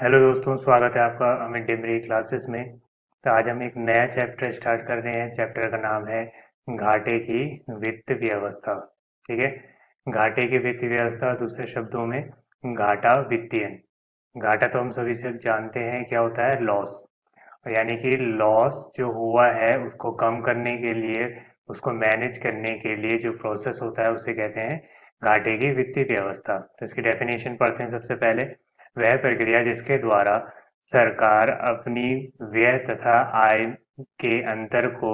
Hello दोस्तों, स्वागत है आपका अमित डिमरी क्लासेस में। तो आज हम एक नया चैप्टर स्टार्ट कर रहे हैं। चैप्टर का नाम है घाटे की वित्त व्यवस्था। ठीक है, घाटे की वित्त व्यवस्था, दूसरे शब्दों में घाटा वित्तीयन। घाटा तो हम सभी से जानते हैं क्या होता है, लॉस। यानी कि लॉस जो हुआ है उसको कम करने के लिए, उसको मैनेज करने के लिए जो प्रोसेस होता है उसे कहते हैं घाटे की वित्तीय व्यवस्था। तो इसकी डेफिनेशन पढ़ते हैं सबसे पहले। वह प्रक्रिया जिसके द्वारा सरकार अपनी व्यय तथा आय के अंतर को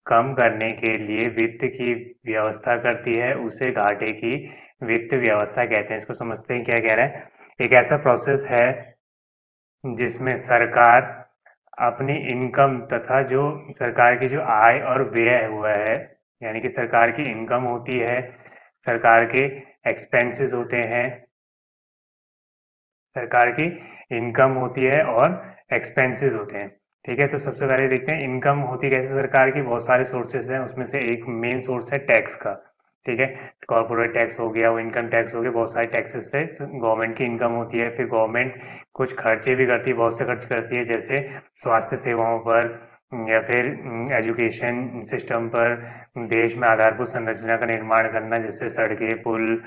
कम करने के लिए वित्त की व्यवस्था करती है उसे घाटे की वित्त व्यवस्था कहते हैं। इसको समझते हैं क्या कह रहा है। एक ऐसा प्रोसेस है जिसमें सरकार अपनी इनकम तथा जो सरकार की जो आय और व्यय हुआ है, यानी कि सरकार की इनकम होती है, सरकार के एक्सपेंसेस होते हैं, सरकार की इनकम होती है और एक्सपेंसेस होते हैं। ठीक है, तो सबसे पहले देखते हैं इनकम होती कैसे सरकार की। बहुत सारे सोर्सेस हैं, उसमें से एक मेन सोर्स है टैक्स का। ठीक है, कॉर्पोरेट टैक्स हो गया, वो इनकम टैक्स हो गया, बहुत सारे टैक्सेस से गवर्नमेंट की इनकम होती है। फिर गवर्नमेंट कुछ खर्चे भी करती है, बहुत से खर्च करती है, जैसे स्वास्थ्य सेवाओं पर या फिर एजुकेशन सिस्टम पर, देश में आधारभूत संरचना का निर्माण करना, जैसे सड़कें, पुल,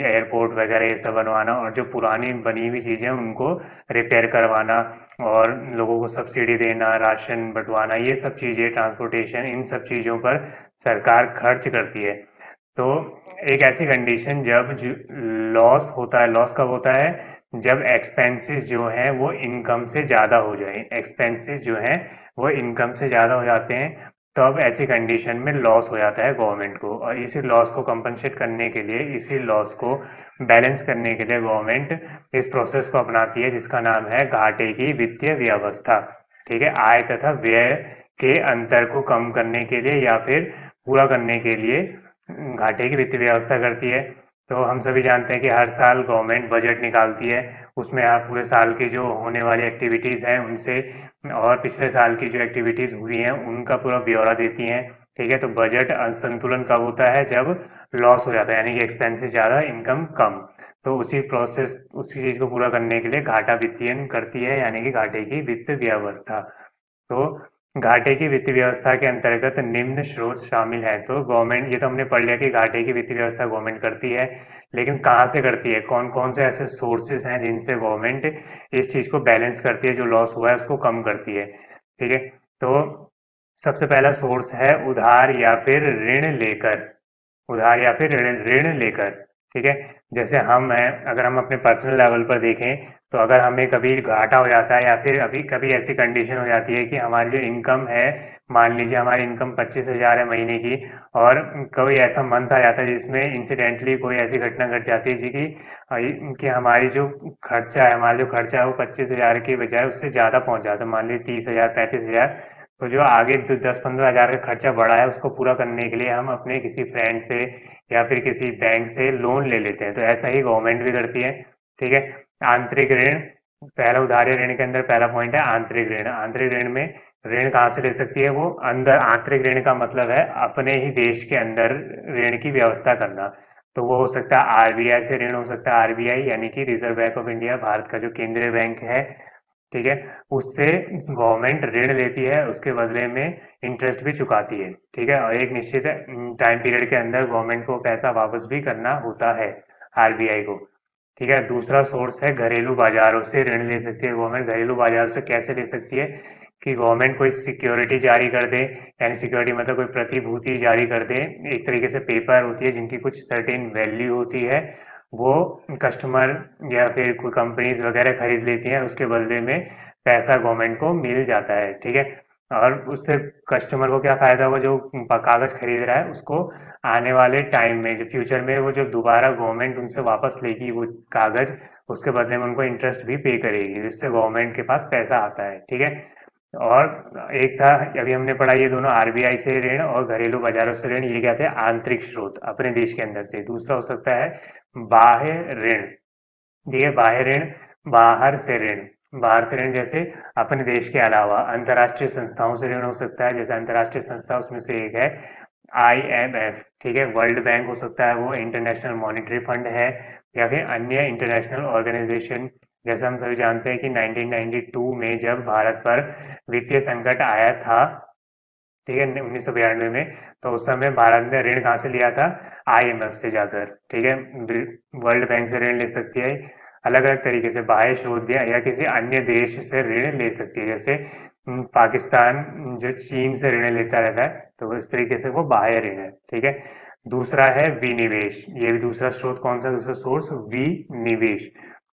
एयरपोर्ट वगैरह ये सब बनवाना, और जो पुरानी बनी हुई चीज़ें उनको रिपेयर करवाना, और लोगों को सब्सिडी देना, राशन बंटवाना, ये सब चीज़ें, ट्रांसपोर्टेशन, इन सब चीज़ों पर सरकार खर्च करती है। तो एक ऐसी कंडीशन जब लॉस होता है, लॉस कब होता है, जब एक्सपेंसेस जो हैं वो इनकम से ज़्यादा हो जाए। एक्सपेंसेस जो हैं वो इनकम से ज़्यादा हो जाते हैं, तो अब ऐसी कंडीशन में लॉस हो जाता है गवर्नमेंट को। और इसी लॉस को कंपनसेट करने के लिए, इसी लॉस को बैलेंस करने के लिए गवर्नमेंट इस प्रोसेस को अपनाती है जिसका नाम है घाटे की वित्तीय व्यवस्था। ठीक है, आय तथा व्यय के अंतर को कम करने के लिए या फिर पूरा करने के लिए घाटे की वित्तीय व्यवस्था करती है। तो हम सभी जानते हैं कि हर साल गवर्नमेंट बजट निकालती है, उसमें आप पूरे साल की जो होने वाली एक्टिविटीज़ हैं उनसे, और पिछले साल की जो एक्टिविटीज़ हुई हैं उनका पूरा ब्यौरा देती हैं। ठीक है, तो बजट असंतुलन कब होता है, जब लॉस हो जाता है, यानी कि एक्सपेंसेस ज़्यादा इनकम कम। तो उसी चीज़ को पूरा करने के लिए घाटा वित्तीयन करती है, यानी कि घाटे की वित्त व्यवस्था। तो घाटे की वित्तीय व्यवस्था के अंतर्गत निम्न स्रोत शामिल है। तो गवर्नमेंट, ये तो हमने पढ़ लिया कि घाटे की वित्तीय व्यवस्था गवर्नमेंट करती है, लेकिन कहाँ से करती है, कौन कौन से ऐसे सोर्सेज हैं जिनसे गवर्नमेंट इस चीज़ को बैलेंस करती है, जो लॉस हुआ है उसको कम करती है। ठीक है, तो सबसे पहला सोर्स है उधार या फिर ऋण लेकर। उधार या फिर ऋण ऋण लेकर। ठीक है, जैसे हम हैं, अगर हम अपने पर्सनल लेवल पर देखें, तो अगर हमें कभी घाटा हो जाता है या फिर अभी कभी ऐसी कंडीशन हो जाती है कि हमारी जो इनकम है, मान लीजिए हमारी इनकम 25,000 है महीने की, और कोई ऐसा मंथ आ जाता है जिसमें इंसिडेंटली कोई ऐसी घटना घट जाती है जी कि हमारी जो खर्चा है, हमारा जो खर्चा है वो 25,000 की बजाय उससे ज़्यादा पहुंच जाता है, मान लीजिए 30,000, 35,000। तो जो आगे जो 10-15 हज़ार का खर्चा बढ़ा है उसको पूरा करने के लिए हम अपने किसी फ्रेंड से या फिर किसी बैंक से लोन ले लेते हैं। तो ऐसा ही गवर्नमेंट भी करती है। ठीक है, आंतरिक ऋण, पहला उधारी ऋण के अंदर पहला पॉइंट है आंतरिक ऋण। आंतरिक ऋण में ऋण कहाँ से ले सकती है, वो अंदर। आंतरिक ऋण का मतलब है अपने ही देश के अंदर ऋण की व्यवस्था करना। तो वो हो सकता है आरबीआई से ऋण हो सकता है, आरबीआई यानी कि reserve bank of India, Bharat का जो केंद्रीय बैंक है। ठीक है, उससे गवर्नमेंट ऋण लेती है, उसके बदले में इंटरेस्ट भी चुकाती है। ठीक है, और एक निश्चित टाइम पीरियड के अंदर गवर्नमेंट को पैसा वापस भी करना होता है, आरबीआई को। ठीक है, दूसरा सोर्स है घरेलू बाजारों से ऋण ले सकती है गवर्नमेंट। घरेलू बाजार से कैसे ले सकती है, कि गवर्नमेंट कोई सिक्योरिटी जारी कर दे, यानी सिक्योरिटी मतलब कोई प्रतिभूति जारी कर दे, एक तरीके से पेपर होती है जिनकी कुछ सर्टेन वैल्यू होती है, वो कस्टमर या फिर कोई कंपनीज वगैरह खरीद लेती हैं, उसके बदले में पैसा गवर्नमेंट को मिल जाता है। ठीक है, और उससे कस्टमर को क्या फायदा होगा, जो कागज खरीद रहा है उसको आने वाले टाइम में, जो फ्यूचर में, वो जब दोबारा गवर्नमेंट उनसे वापस लेगी वो कागज, उसके बदले में उनको इंटरेस्ट भी पे करेगी, जिससे गवर्नमेंट के पास पैसा आता है। ठीक है, और एक था, अभी हमने पढ़ा, ये दोनों आरबीआई से ऋण और घरेलू बाजारों से ऋण, ये क्या थे, आंतरिक स्रोत अपने देश के अंदर से। दूसरा हो सकता है बाह्य ऋण। ये बाह्य ऋण, बाहर से ऋण। बाहर से ऋण जैसे अपने देश के अलावा अंतर्राष्ट्रीय संस्थाओं से ऋण हो सकता है, जैसे अंतर्राष्ट्रीय संस्था उसमें से एक है आईएमएफ। ठीक है, वर्ल्ड बैंक हो सकता है, वो इंटरनेशनल मॉनिटरी फंड है, या फिर अन्य इंटरनेशनल ऑर्गेनाइजेशन जैसे हम सभी जानते हैं कि 1992 में जब भारत पर वित्तीय संकट आया था, ठीक है, 1992 में, तो उस समय भारत ने ऋण कहाँ से लिया था? आईएमएफ से जाकर, ठीक है। वर्ल्ड बैंक से ऋण ले सकती है, अलग अलग तरीके से बाह्य स्रोत भी, या किसी अन्य देश से ऋण ले सकती है। जैसे पाकिस्तान जो चीन से ऋण लेता रहता है, तो इस तरीके से वो बाह्य ऋण है, ठीक है। दूसरा है विनिवेश। ये भी दूसरा स्रोत, कौन सा दूसरा सोर्स? विनिवेश।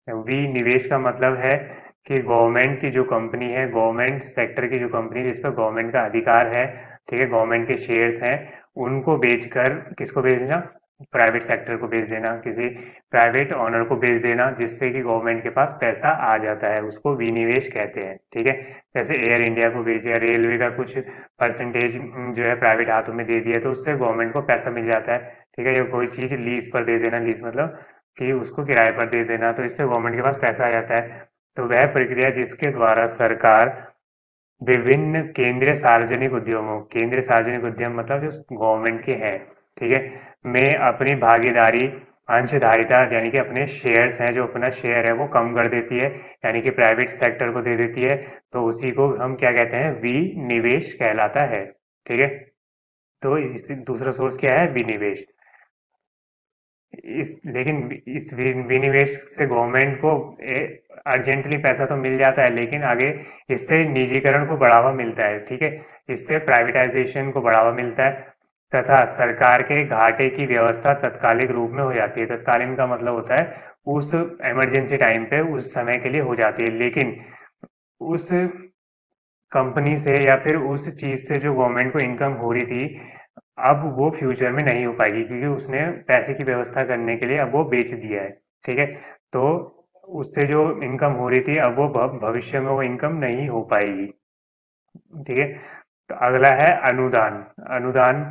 विनिवेश का मतलब है कि गवर्नमेंट की जो कंपनी है, गवर्नमेंट सेक्टर की जो कंपनी जिस पर गवर्नमेंट का अधिकार है, ठीक है, गवर्नमेंट के शेयर्स हैं, उनको बेचकर किसको बेच देना? प्राइवेट सेक्टर को बेच देना, किसी प्राइवेट ऑनर को बेच देना, जिससे कि गवर्नमेंट के पास पैसा आ जाता है, उसको विनिवेश कहते हैं, ठीक है। जैसे एयर इंडिया को बेच दिया, रेलवे का कुछ परसेंटेज जो है प्राइवेट हाथों में दे दिया, तो उससे गवर्नमेंट को पैसा मिल जाता है, ठीक है। या कोई चीज लीज पर दे देना, लीज मतलब कि उसको किराए पर दे देना, तो इससे गवर्नमेंट के पास पैसा आ जाता है। तो वह प्रक्रिया जिसके द्वारा सरकार विभिन्न केंद्रीय सार्वजनिक उद्यम मतलब जो गवर्नमेंट के हैं, ठीक है, में अपनी भागीदारी, अंशधारिता, यानी कि अपने शेयर्स हैं, जो अपना शेयर है वो कम कर देती है, यानी कि प्राइवेट सेक्टर को दे देती है, तो उसी को हम क्या कहते हैं? विनिवेश कहलाता है, ठीक है। तो दूसरा सोर्स क्या है? विनिवेश। लेकिन इस विनिवेश से गवर्नमेंट को अर्जेंटली पैसा तो मिल जाता है, लेकिन आगे इससे निजीकरण को बढ़ावा मिलता है, ठीक है। इससे प्राइवेटाइजेशन को बढ़ावा मिलता है, तथा सरकार के घाटे की व्यवस्था तत्कालिक रूप में हो जाती है। तत्कालीन का मतलब होता है उस इमरजेंसी टाइम पे, उस समय के लिए हो जाती है, लेकिन उस कंपनी से या फिर उस चीज से जो गवर्नमेंट को इनकम हो रही थी, अब वो फ्यूचर में नहीं हो पाएगी, क्योंकि उसने पैसे की व्यवस्था करने के लिए अब वो बेच दिया है, ठीक है। तो उससे जो इनकम हो रही थी, अब वो भविष्य में वो इनकम नहीं हो पाएगी, ठीक है। तो अगला है अनुदान। अनुदान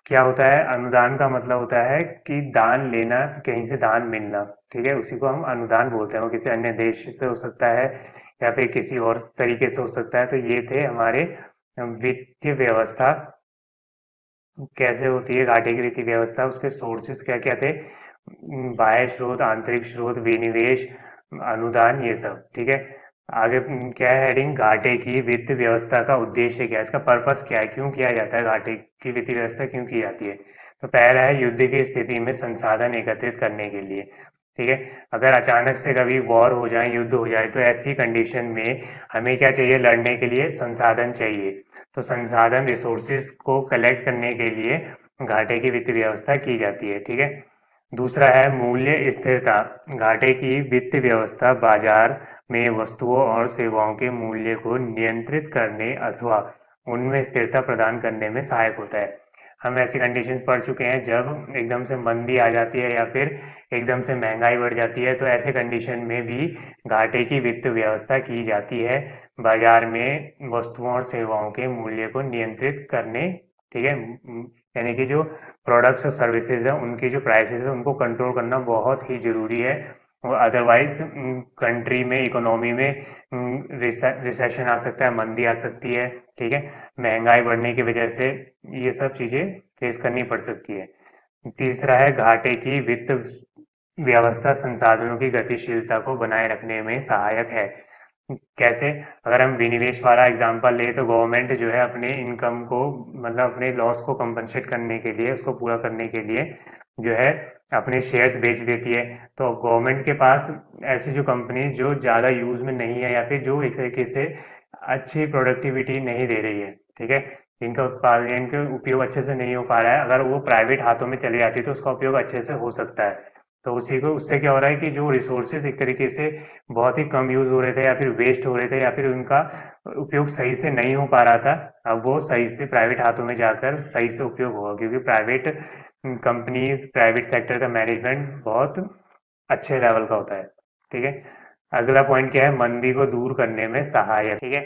क्या होता है? अनुदान का मतलब होता है कि दान लेना, कहीं से दान मिलना, ठीक है, उसी को हम अनुदान बोलते हैं। वो किसी अन्य देश से हो सकता है या फिर किसी और तरीके से हो सकता है। तो ये थे हमारे वित्तीय व्यवस्था कैसे होती है, घाटे की वित्तीय व्यवस्था, उसके सोर्सेस क्या क्या थे, बाह्य स्रोत, आंतरिक स्रोत, विनिवेश, अनुदान, ये सब, ठीक है। आगे क्या है हेडिंग? घाटे की वित्त व्यवस्था का उद्देश्य क्या है, इसका पर्पस क्या है, क्यों किया जाता है, घाटे की वित्तीय व्यवस्था क्यों की जाती है? तो पहला है युद्ध की स्थिति में संसाधन एकत्रित करने के लिए, ठीक है। अगर अचानक से कभी वॉर हो जाए, युद्ध हो जाए, तो ऐसी कंडीशन में हमें क्या चाहिए? लड़ने के लिए संसाधन चाहिए। तो संसाधन, रिसोर्सेज को कलेक्ट करने के लिए घाटे की वित्त व्यवस्था की जाती है, ठीक है। दूसरा है मूल्य स्थिरता। घाटे की वित्त व्यवस्था बाजार में वस्तुओं और सेवाओं के मूल्य को नियंत्रित करने अथवा उनमें स्थिरता प्रदान करने में सहायक होता है। हम ऐसी कंडीशंस पढ़ चुके हैं जब एकदम से मंदी आ जाती है या फिर एकदम से महंगाई बढ़ जाती है, तो ऐसे कंडीशन में भी घाटे की वित्त व्यवस्था की जाती है बाजार में वस्तुओं और सेवाओं के मूल्य को नियंत्रित करने, ठीक है। यानी कि जो प्रोडक्ट्स और सर्विसेज है, उनकी जो प्राइसेस है, उनको कंट्रोल करना बहुत ही जरूरी है। और अदरवाइज कंट्री में, इकोनॉमी में रिसेशन आ सकता है, मंदी आ सकती है, ठीक है। महंगाई बढ़ने की वजह से ये सब चीजें फेस करनी पड़ सकती है। तीसरा है घाटे की वित्त व्यवस्था संसाधनों की गतिशीलता को बनाए रखने में सहायक है। कैसे? अगर हम विनिवेश वाला एग्जांपल ले, तो गवर्नमेंट जो है अपने इनकम को, मतलब अपने लॉस को कंपनसेट करने के लिए, उसको पूरा करने के लिए जो है अपने शेयर्स बेच देती है। तो गवर्नमेंट के पास ऐसी जो कंपनी जो ज़्यादा यूज में नहीं है, या फिर जो एक तरीके से अच्छी प्रोडक्टिविटी नहीं दे रही है, ठीक है, जिनका उत्पादन, इनका उपयोग अच्छे से नहीं हो पा रहा है, अगर वो प्राइवेट हाथों में चली जाती है तो उसका उपयोग अच्छे से हो सकता है। तो उसी को, उससे क्या हो रहा है कि जो रिसोर्सेज एक तरीके से बहुत ही कम यूज हो रहे थे, या फिर वेस्ट हो रहे थे, या फिर उनका उपयोग सही से नहीं हो पा रहा था, अब वो सही से प्राइवेट हाथों में जाकर सही से उपयोग होगा, क्योंकि प्राइवेट कंपनीज, प्राइवेट सेक्टर का मैनेजमेंट बहुत अच्छे लेवल का होता है, ठीक है। अगला पॉइंट क्या है? मंदी को दूर करने में सहायक, ठीक है।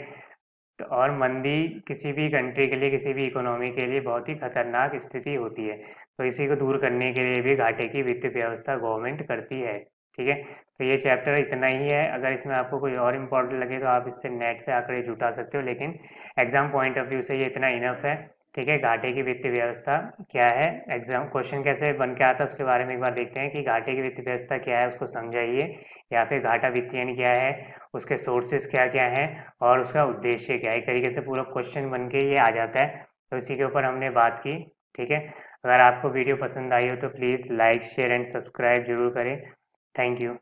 तो और मंदी किसी भी कंट्री के लिए, किसी भी इकोनॉमी के लिए बहुत ही खतरनाक स्थिति होती है। तो इसी को दूर करने के लिए भी घाटे की वित्त व्यवस्था गवर्नमेंट करती है, ठीक है। तो ये चैप्टर इतना ही है। अगर इसमें आपको कोई और इम्पोर्टेंट लगे तो आप इससे नेट से आंकड़े जुटा सकते हो, लेकिन एग्जाम पॉइंट ऑफ व्यू से ये इतना इनफ है, ठीक है, घाटे की वित्तीय व्यवस्था क्या है, एग्जाम क्वेश्चन कैसे बन के आता है उसके बारे में एक बार देखते हैं कि घाटे की वित्तीय व्यवस्था क्या है, उसको समझाइए, या फिर घाटा वित्तीयन क्या है, उसके सोर्सेज क्या क्या हैं और उसका उद्देश्य क्या है। एक तरीके से पूरा क्वेश्चन बन के ये आ जाता है, तो इसी के ऊपर हमने बात की। ठीक है, अगर आपको वीडियो पसंद आई हो तो please like share and subscribe जरूर करें। Thank you.